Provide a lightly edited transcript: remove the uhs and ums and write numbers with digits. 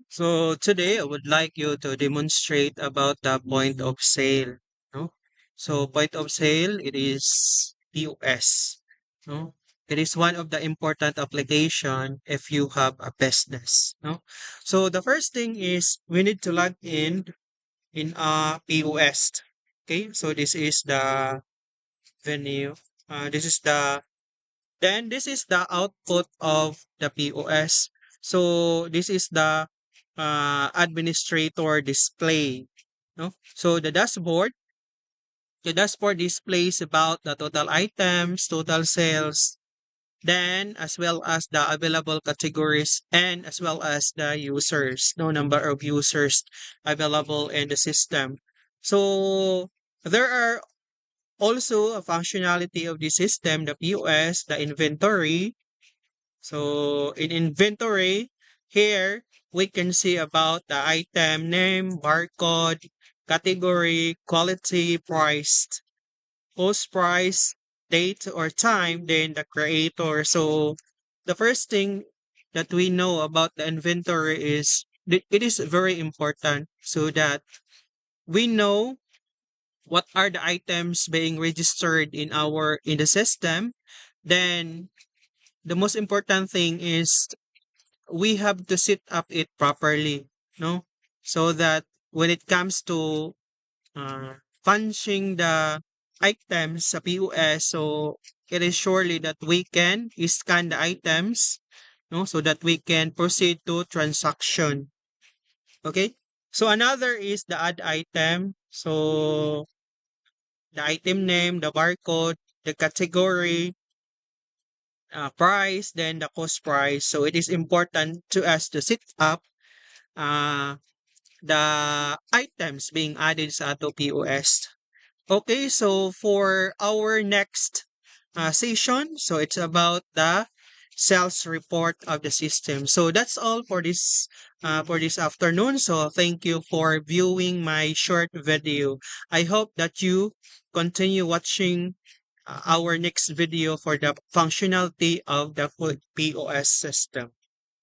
So today I would like you to demonstrate about the point of sale. No? So point of sale, it is POS. No? It is one of the important application if you have a business. No? So the first thing is we need to log in a POS. Okay, so this is the venue. This is this is the output of the POS. So this is the administrator display. No? So the dashboard displays about the total items, total sales, then as well as the available categories and as well as the users, no number of users available in the system. So there are also a functionality of the system, the POS, the inventory. So in inventory, here we can see about the item name, barcode, category, quality, price, post price, date or time, then the creator. So the first thing that we know about the inventory is it is very important so that we know what are the items being registered in the system. Then the most important thing is we have to set up it properly, no? So that when it comes to punching the items sa POS, so it is surely that we can scan the items, no? So that we can proceed to transaction. Okay? So another is the add item. So the item name, the barcode, the category, price, then the cost price. So it is important to us to set up uh, the items being added sa ato POS. Okay, so for our next session, so it's about the sales report of the system. So that's all for this afternoon. So thank you for viewing my short video. I hope that you continue watching our next video for the functionality of the food POS system.